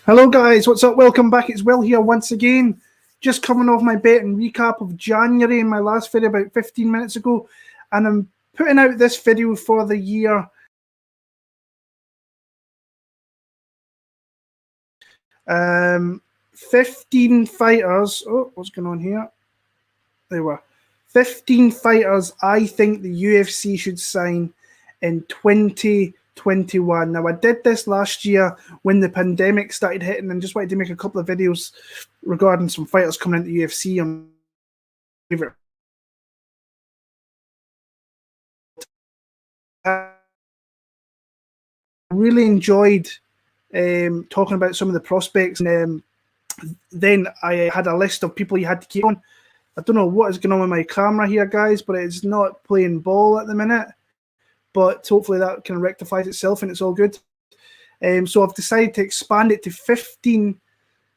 Hello guys, what's up? Welcome back. It's Will here once again. Just coming off my betting recap of January in my last video about 15 minutes ago. And I'm putting out this video for the year 15 fighters. Oh, what's going on here? There were 15 fighters I think the UFC should sign in 2021. Now, I did this last year when the pandemic started hitting and just wanted to make a couple of videos regarding some fighters coming into the UFC and favorite. I really enjoyed talking about some of the prospects, and then I had a list of people you had to keep on. I don't know what is going on with my camera here, guys, but it's not playing ball at the minute. But hopefully that kind of rectifies itself and it's all good. So I've decided to expand it to 15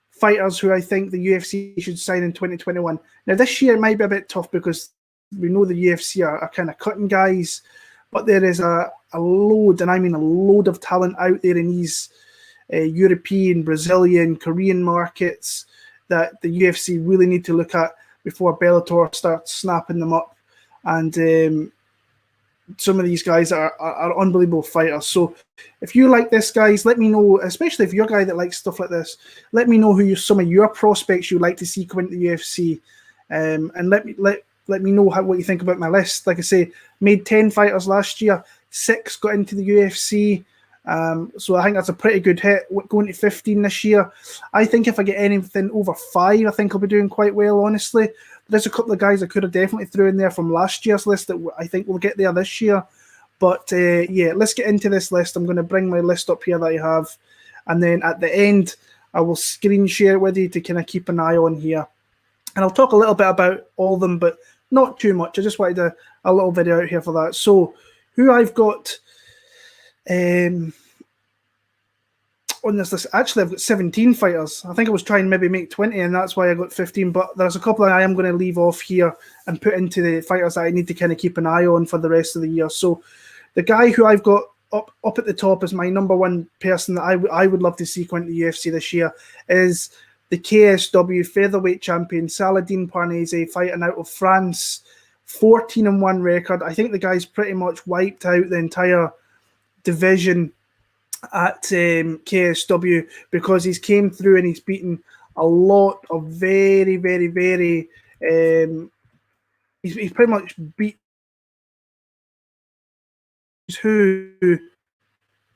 fighters who I think the UFC should sign in 2021. Now, this year it might be a bit tough because we know the UFC are kind of cutting guys, but there is a load, and I mean a load of talent out there in these European, Brazilian, Korean markets that the UFC really need to look at before Bellator starts snapping them up. And some of these guys are unbelievable fighters. So if you like this, guys, let me know, especially if you're a guy that likes stuff like this, let me know who some of your prospects you'd like to see come into the UFC. And let me know what you think about my list. Like I say, made 10 fighters last year, 6 got into the UFC. So I think that's a pretty good hit. Going to 15 this year, I think if I get anything over 5, I think I'll be doing quite well, honestly. There's a couple of guys I could have definitely threw in there from last year's list that I think will get there this year. But yeah, let's get into this list. I'm going to bring my list up here that I have. And then at the end, I will screen share it with you to kind of keep an eye on here. And I'll talk a little bit about all of them, but not too much. I just wanted a little video out here for that. So who I've got on this list, actually I've got 17 fighters. I think I was trying to maybe make 20 and that's why I got 15, but there's a couple that I am going to leave off here and put into the fighters that I need to kind of keep an eye on for the rest of the year. So the guy who I've got up at the top as my number one person that I would love to see come into the UFC this year is the KSW featherweight champion Saladin Parnasse, fighting out of France. 14-1 record. I think the guy's pretty much wiped out the entire division at KSW because he's came through and he's beaten a lot of very, very, very he's pretty much beat who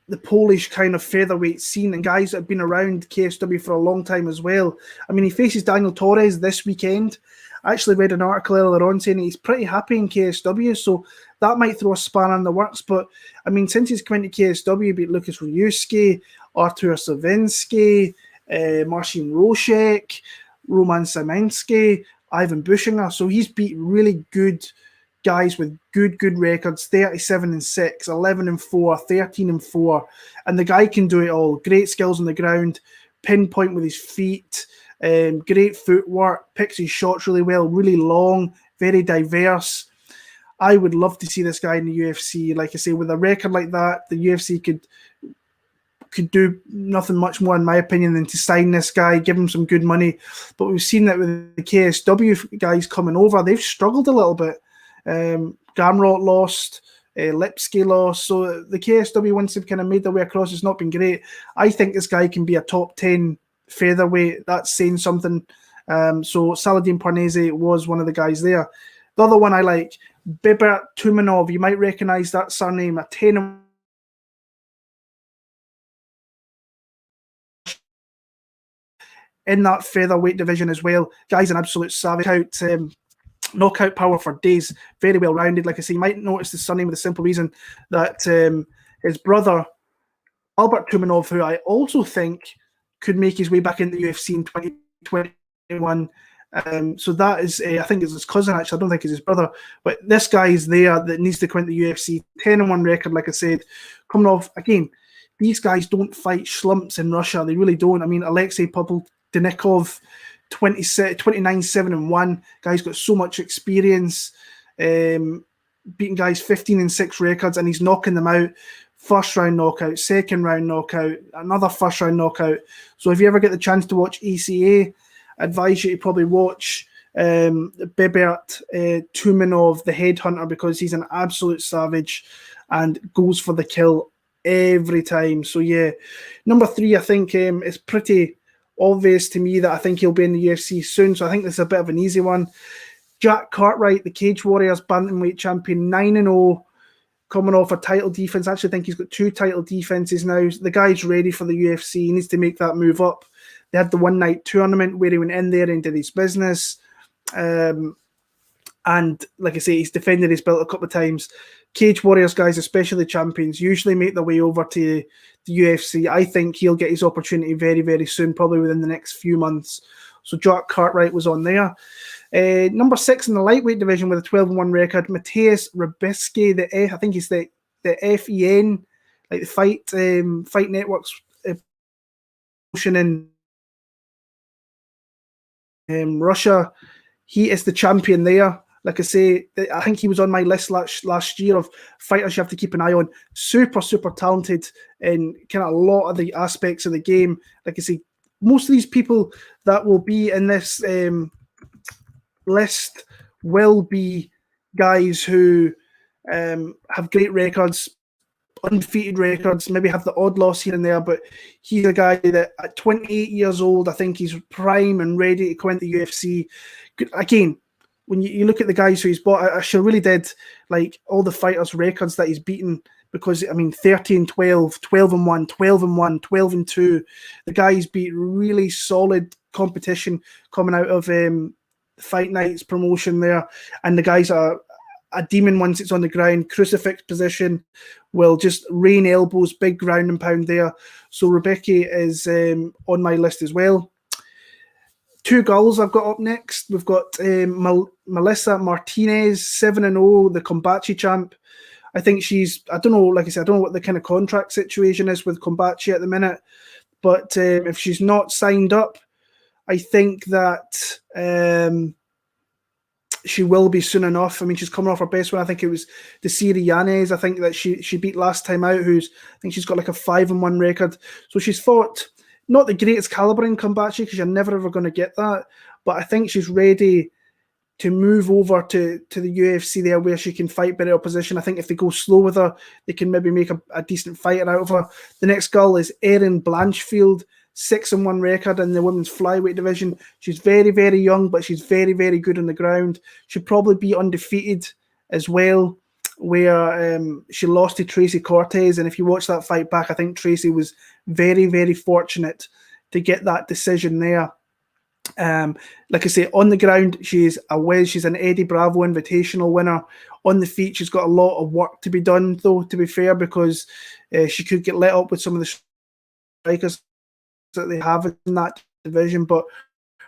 the Polish kind of featherweight scene and guys that have been around KSW for a long time as well. I mean, he faces Daniel Torres this weekend. I actually read an article earlier on saying he's pretty happy in KSW, so that might throw a spanner in the works. But, I mean, since he's come into KSW, he beat Lucas Ryusuke, Artur Savinsky, Marcin Roszek, Roman Szymański, Ivan Bushinger. So he's beat really good guys with good records, 37-6, 11-4, 13-4. And the guy can do it all. Great skills on the ground, pinpoint with his feet, great footwork, picks his shots really well, really long, very diverse. I would love to see this guy in the UFC. Like I say, with a record like that, the UFC could do nothing much more, in my opinion, than to sign this guy, give him some good money. But we've seen that with the KSW guys coming over, they've struggled a little bit. Gamrot lost, Lipsky lost, so the KSW, once they've kind of made their way across, it's not been great. I think this guy can be a top 10 featherweight. That's saying something. So Saladin Parnasse was one of the guys there. The other one I like, Bibert Tumanov. You might recognize that surname. A 10 in that featherweight division as well. Guy's an absolute savage. Knockout power for days. Very well rounded. Like I say, you might notice the surname with the simple reason that his brother Albert Tumanov, who I also think could make his way back into the UFC in 2021. So that is, I think it's his cousin, actually. I don't think it's his brother. But this guy is there that needs to come into the UFC. 10-1 record, like I said. Coming off, again, these guys don't fight schlumps in Russia. They really don't. I mean, Alexei Popoldenikov, 29-7-1. Guy's got so much experience. Beating guys 15-6 records, and he's knocking them out. first round knockout, second round knockout, another first round knockout. So if you ever get the chance to watch ECA, I advise you to probably watch Bebert Tumenov, the Headhunter, because he's an absolute savage and goes for the kill every time. So yeah, number 3, I think it's pretty obvious to me that I think he'll be in the UFC soon. So I think this is a bit of an easy one. Jack Cartwright, the Cage Warriors bantamweight champion, 9-0, coming off a title defense. I actually think he's got 2 title defenses now. The guy's ready for the UFC. He needs to make that move up. They had the one night tournament where he went in there and did his business. And like I say, he's defended his belt a couple of times. Cage Warriors guys, especially champions, usually make their way over to the UFC. I think he'll get his opportunity very, very soon, probably within the next few months. So Jack Cartwright was on there. Number 6 in the lightweight division with a 12-1 record, Mateusz Rebicki, I think he's the FEN, like the Fight Network's promotion in Russia. He is the champion there. Like I say, I think he was on my list last year of fighters you have to keep an eye on. Super, super talented in kind of a lot of the aspects of the game. Like I say, most of these people that will be in this list will be guys who have great records, undefeated records, maybe have the odd loss here and there, but he's a guy that at 28 years old, I think he's prime and ready to come into the UFC. Again, when you look at the guys who he's bought, I should really did like all the fighters' records that he's beaten, because I mean 13-12, 12-1, 12-1, 12-2. The guy's beat really solid competition coming out of Fight Night's promotion there, and the guys are a demon once it's on the ground. Crucifix position will just rain elbows, big ground and pound there. So Rebicki is on my list as well. 2 girls I've got up next. We've got Melissa Martinez, 7-0, the Kombachi champ. I think I don't know, like I said, I don't know what the kind of contract situation is with Kombachi at the minute, but if she's not signed up, I think that she will be soon enough. I mean, she's coming off her best one. I think it was the Sirianes, I think, that she beat last time out, I think she's got like a 5-1 record. So she's fought not the greatest caliber in Kombachi, because you're never ever going to get that, but I think she's ready to move over to the UFC there, where she can fight better opposition. I think if they go slow with her, they can maybe make a decent fighter out of her. The next girl is Erin Blanchfield, 6-1 record in the women's flyweight division. She's very, very young, but she's very, very good on the ground. She'll probably be undefeated as well, where she lost to Tracy Cortez. And if you watch that fight back, I think Tracy was very, very fortunate to get that decision there. Like I say, on the ground, she's a whiz. She's an Eddie Bravo Invitational winner. On the feet, she's got a lot of work to be done, though, to be fair, because she could get let up with some of the strikers that they have in that division. But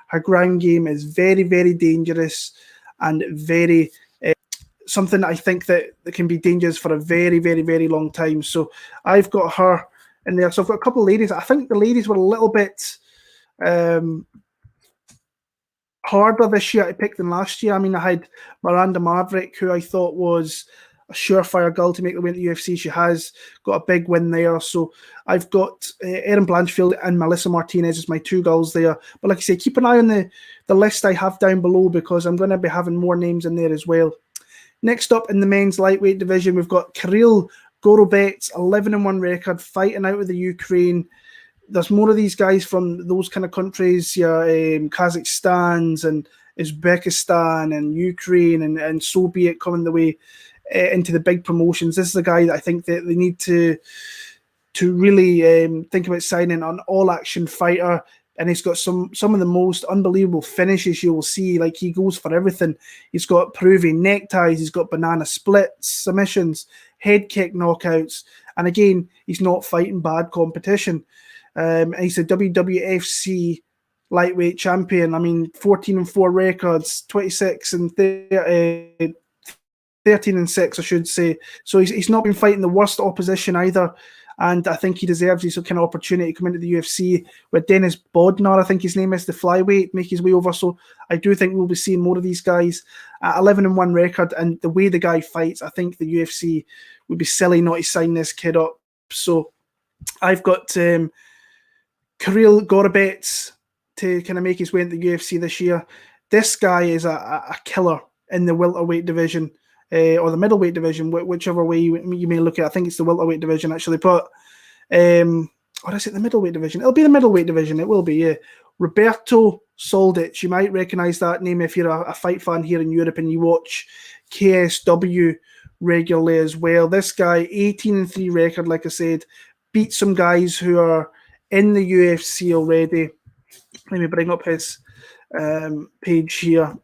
her ground game is very, very dangerous and very something that I think that can be dangerous for a very, very, very long time. So I've got her in there. So I've got a couple of ladies. I think the ladies were a little bit harder this year to pick than last year. I mean, I had Miranda Maverick, who I thought was a surefire girl to make the way to the UFC. She has got a big win there. So I've got Erin Blanchfield and Melissa Martinez as my 2 girls there. But like I say, keep an eye on the list I have down below, because I'm going to be having more names in there as well. Next up in the men's lightweight division, we've got Kirill Gorobets, 11-1 record, fighting out of the Ukraine. There's more of these guys from those kind of countries, Kazakhstan and Uzbekistan and Ukraine and Soviet coming the way into the big promotions. This is a guy that I think that they need to really think about signing an all-action fighter. And he's got some of the most unbelievable finishes you will see. Like, he goes for everything. He's got Peruvian neckties. He's got banana splits, submissions, head kick knockouts. And again, he's not fighting bad competition. He's a WWFC lightweight champion. I mean, 14-4 records, 26 and 13-6, I should say. So he's not been fighting the worst opposition either. And I think he deserves this kind of opportunity to come into the UFC with Dennis Bodnar, I think his name is, the flyweight, make his way over. So I do think we'll be seeing more of these guys. 11-1 record, and the way the guy fights, I think the UFC would be silly not to sign this kid up. So I've got Kirill Gorobets to kind of make his way into the UFC this year. This guy is a killer in the welterweight division, or the middleweight division, whichever way you may look at it. I think it's the welterweight division, actually. But, or is it the middleweight division? It'll be the middleweight division. It will be, yeah. Roberto Soldic. You might recognise that name if you're a fight fan here in Europe and you watch KSW regularly as well. This guy, 18-3 record, like I said, beat some guys who are in the UFC already. Let me bring up his page here,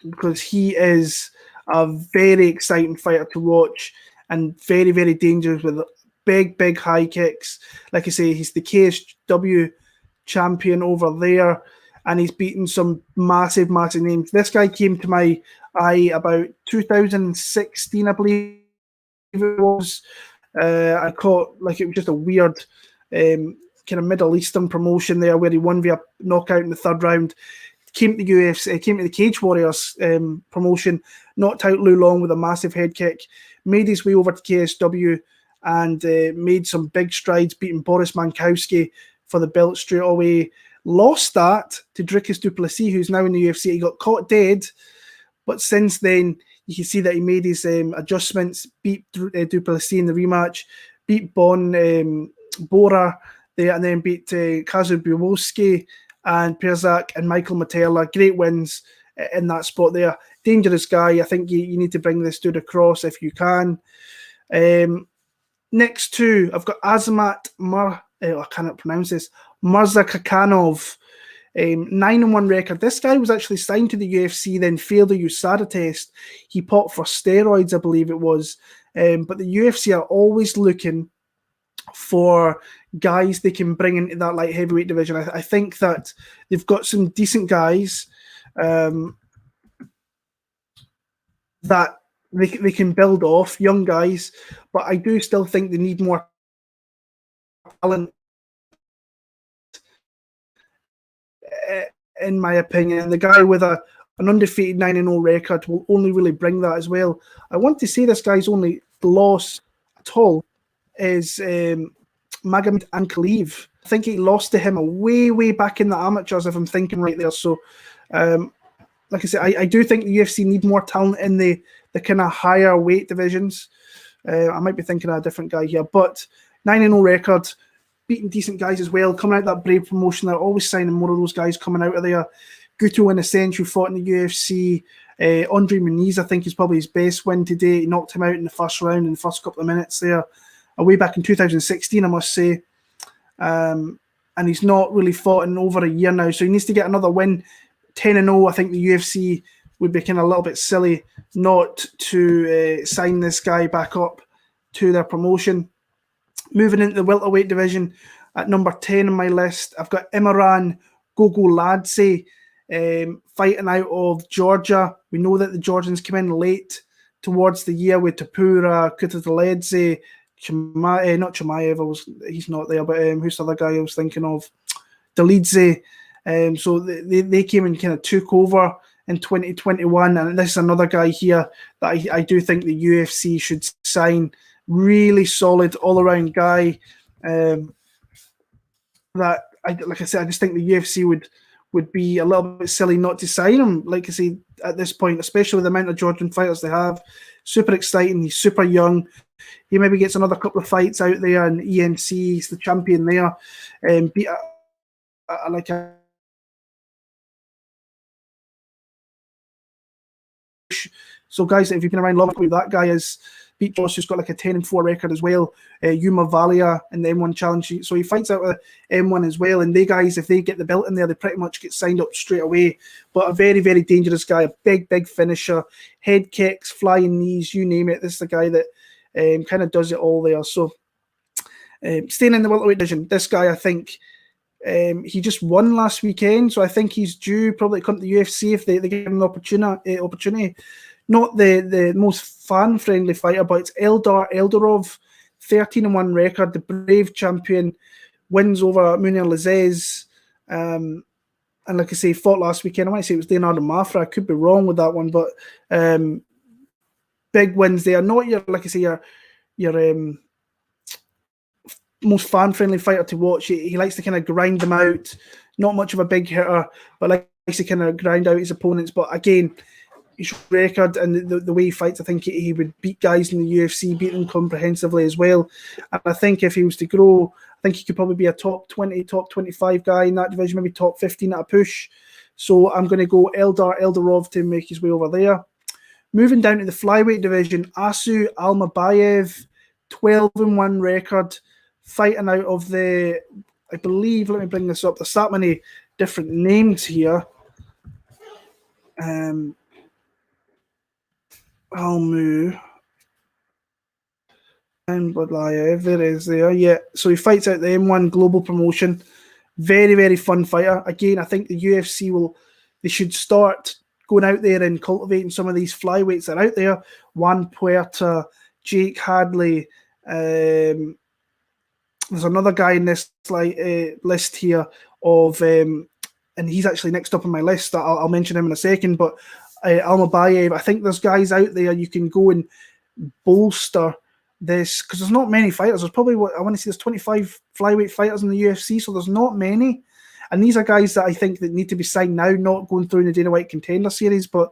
because he is a very exciting fighter to watch and very, very dangerous with big high kicks. Like I say, he's the KSW champion over there, and he's beaten some massive names. This guy came to my eye about 2016, I believe it was. I caught, like, it was just a weird kind of Middle Eastern promotion there where he won via knockout in the third round. Came to the UFC, came to the Cage Warriors promotion, knocked out Lou Long with a massive head kick, made his way over to KSW and made some big strides, beating Boris Mankowski for the belt straight away. Lost that to Dricus du Plessis, who's now in the UFC. He got caught dead, but since then you can see that he made his adjustments, beat du Plessis in the rematch, beat Bora there, and then beat Kazu Biłowski and Perzak and Michael Materla. Great wins in that spot there. Dangerous guy. I think you need to bring this dude across if you can. Next two, I've got Azamat I cannot pronounce this. Murzakanov, 9-1 record. This guy was actually signed to the UFC, then failed a USADA test. He popped for steroids, I believe it was. But the UFC are always looking for guys they can bring into that light heavyweight division. I think that they've got some decent guys that they can build off, young guys, but I do still think they need more talent, in my opinion. And the guy with an undefeated 9-0 record will only really bring that as well. I want to say this guy's only loss at all is Magomed Ankalaev. I think he lost to him way back in the amateurs, if I'm thinking right there. So, like I said, I do think the UFC need more talent in the kind of higher weight divisions. I might be thinking of a different guy here, but 9-0 record, beating decent guys as well. Coming out of that Brave promotion, they're always signing more of those guys coming out of there. Guto in Ascension, who fought in the UFC. Andre Muniz, I think, is probably his best win today. He knocked him out in the first round, in the first couple of minutes there. Way back in 2016, I must say. And he's not really fought in over a year now, so he needs to get another win. 10-0, I think the UFC would be kind of a little bit silly not to sign this guy back up to their promotion. Moving into the welterweight division, at number 10 on my list, I've got Imran Gogoladze, fighting out of Georgia. We know that the Georgians come in late towards the year with Topuria, Kutateladze, not Chimaev, he's not there, but who's the other guy I was thinking of? Delidze. So they came and kind of took over in 2021, and this is another guy here that I do think the UFC should sign. Really solid all-around guy. That, like I said, I just think the UFC would be a little bit silly not to sign him. Like I say, at this point, especially with the amount of Georgian fighters they have, super exciting. He's super young. He maybe gets another couple of fights out there in EMC. He's the champion there. Beat like a so guys, if you've been around long, that guy is beat Josh, who's got like a 10-4 record as well. Yuma Valia in the M1 challenge, so he fights out of M1 as well. And they guys, if they get the belt in there, they pretty much get signed up straight away. But a very dangerous guy, a big finisher, head kicks, flying knees, you name it. This is the guy that kind of does it all there. So staying in the welterweight division, this guy, I think he just won last weekend, so I think he's due probably to come to the UFC if they give him the opportunity. Not the most fan-friendly fighter, but it's Eldar Eldarov, 13-1 record, the Brave champion, wins over Munir Lazez. And like I say, fought last weekend. I might say it was Leonardo Mafra. I could be wrong with that one, but big wins there. Not your, like I say, your most fan-friendly fighter to watch. He likes to kind of grind them out. Not much of a big hitter, but likes to kind of grind out his opponents. But again, his record and the way he fights, I think he would beat guys in the UFC, beat them comprehensively as well. And I think if he was to grow, I think he could probably be a top 20, top 25 guy in that division, maybe top 15 at a push. So I'm going to go Eldar Eldarov to make his way over there. Moving down to the flyweight division, Asu Almabayev, 12-1 record, fighting out of the, I believe, let me bring this up, there's that many different names here. Almu and Badlayev, there is there. Yeah, so he fights out the M1 Global Promotion. Very, very fun fighter. Again, I think the UFC they should start going out there and cultivating some of these flyweights that are out there. Juan Puerta, Jake Hadley. There's another guy in this list here of, and he's actually next up on my list. I'll mention him in a second, but Almabayev, I think there's guys out there you can go and bolster this, because there's not many fighters. There's probably, I want to say there's 25 flyweight fighters in the UFC, so there's not many. And these are guys that I think that need to be signed now, not going through in the Dana White Contender Series. But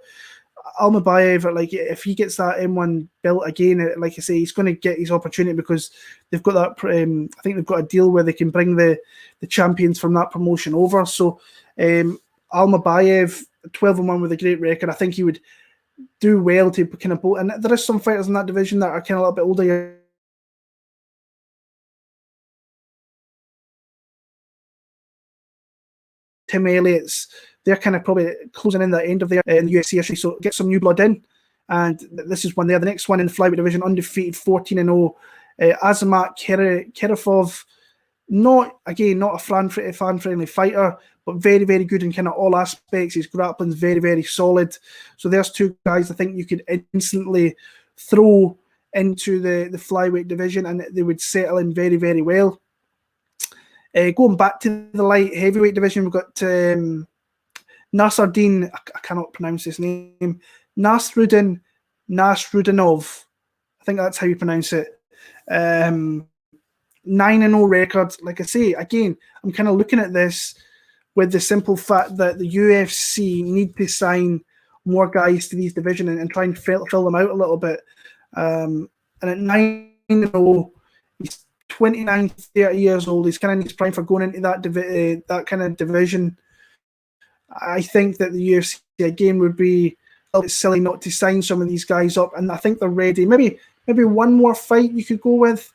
Almabayev, like, if he gets that M1 belt again, like I say, he's going to get his opportunity, because they've got that. I think they've got a deal where they can bring the champions from that promotion over. So Almabayev, 12-1 with a great record. I think he would do well to kind of, and there is some fighters in that division that are kind of a little bit older. Tim Elliott's, they're kind of probably closing in the end of their in the UFC history, so get some new blood in. And this is one there. The next one in the flyweight division, undefeated, 14-0. Azamat Kerifov, not a fan-friendly fighter, but very, very good in kind of all aspects. His grappling's very, very solid. So there's two guys I think you could instantly throw into the flyweight division, and they would settle in very, very well. Going back to the light heavyweight division, we've got Nasruddin, I cannot pronounce his name, Nasruddinov. I think that's how you pronounce it. 9-0 record. Like I say, again, I'm kind of looking at this with the simple fact that the UFC need to sign more guys to these divisions and try and fill them out a little bit. And at 9-0, he's 29, 30 years old. He's kind of in his prime for going into that kind of division. I think that the UFC, again, would be a little bit silly not to sign some of these guys up, and I think they're ready. Maybe one more fight you could go with.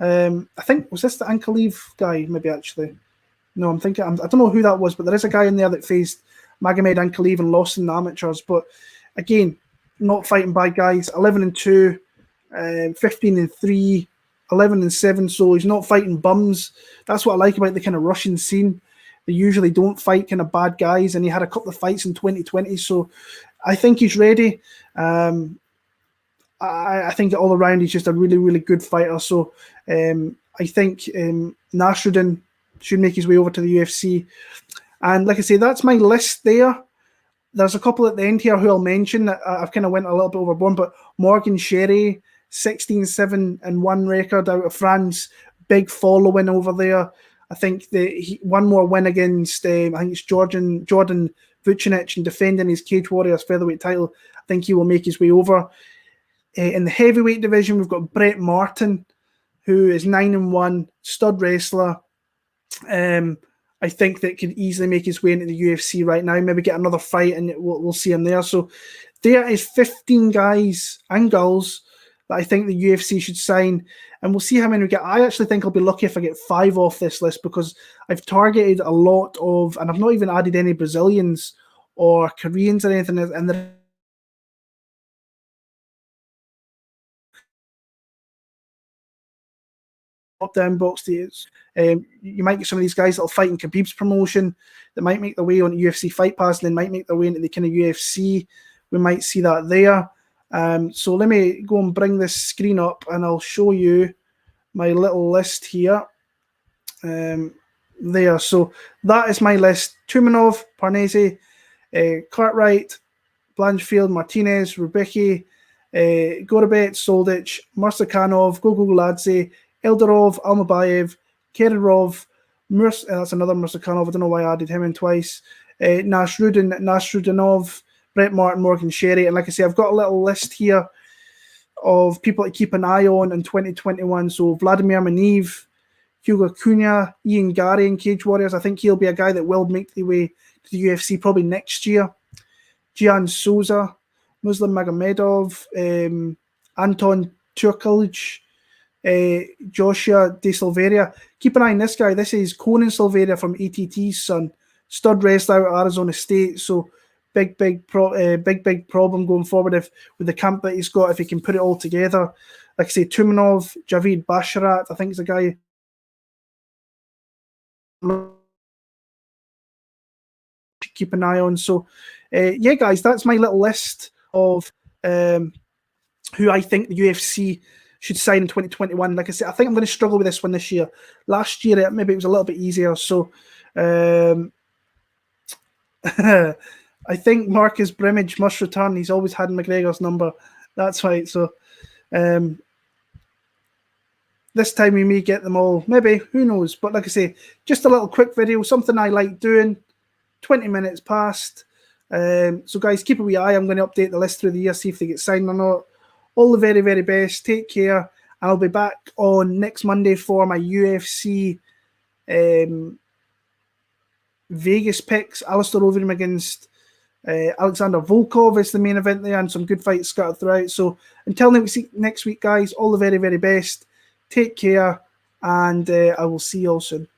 I think, was this the Ankaleev guy? Maybe, actually. No, I'm thinking, I don't know who that was, but there is a guy in there that faced Magomed Ankaleev and lost in the amateurs. But again, not fighting bad guys. 11-2, 15-3, 11-7. So he's not fighting bums. That's what I like about the kind of Russian scene. They usually don't fight kind of bad guys, and he had a couple of fights in 2020. So I think he's ready. I think all around he's just a really, really good fighter. So I think Nasruddin should make his way over to the UFC. And like I say, that's my list there. There's a couple at the end here who I'll mention that I've kind of went a little bit overboard, but Morgan Sherry, 16-7-1 record out of France, big following over there. I think one more win against, I think it's Jordan Vucinic, and defending his Cage Warriors featherweight title. I think he will make his way over. In the heavyweight division, we've got Brett Martin, who is 9-1, stud wrestler. I think that could easily make his way into the UFC right now, maybe get another fight, and we'll see him there. So there is 15 guys and girls that I think the UFC should sign, and we'll see how many we get. I actually think I'll be lucky if I get 5 off this list, because I've targeted a lot of, and I've not even added any Brazilians or Koreans or anything, and they're down box days. You might get some of these guys that'll fight in Khabib's promotion that might make their way on UFC Fight Pass, and then might make their way into the kind of UFC. We might see that there. So let me go and bring this screen up, and I'll show you my little list here. There. So that is my list. Tumanov, Parnese, Cartwright, Blanchfield, Martinez, Rubicki, Gorobet, Soldic, Mursakanov, Gogoladze, Eldarov, Almabayev, Kererov, that's another Mursakanov. I don't know why I added him in twice. Nasruddinov, Brett Martin, Morgan Sherry. And like I say, I've got a little list here of people to keep an eye on in 2021. So Vladimir Maniv, Hugo Cunha, Ian Gary in Cage Warriors. I think he'll be a guy that will make the way to the UFC probably next year. Gian Souza, Muslim Magomedov, Anton Turkalj, Joshua De Silveira. Keep an eye on this guy. This is Conan Silveira from ATT's son. Stud wrestler out of Arizona State. So big problem going forward with the camp that he's got, if he can put it all together. Like I say, Tumanov, Javid Basharat, I think is a guy keep an eye on. So yeah, guys, that's my little list of who I think the UFC should sign in 2021. Like I said, I think I'm going to struggle with this one this year. Last year, maybe it was a little bit easier. So I think Marcus Brimage must return. He's always had McGregor's number. That's right. So this time we may get them all. Maybe. Who knows? But like I say, just a little quick video. Something I like doing. 20 minutes past. So guys, keep a wee eye. I'm going to update the list through the year, see if they get signed or not. All the very, very best. Take care. I'll be back on next Monday for my UFC Vegas picks. Alistair Overeem against Alexander Volkov is the main event there, and some good fights scattered throughout. So until next week, guys, all the very, very best. Take care, and I will see you all soon.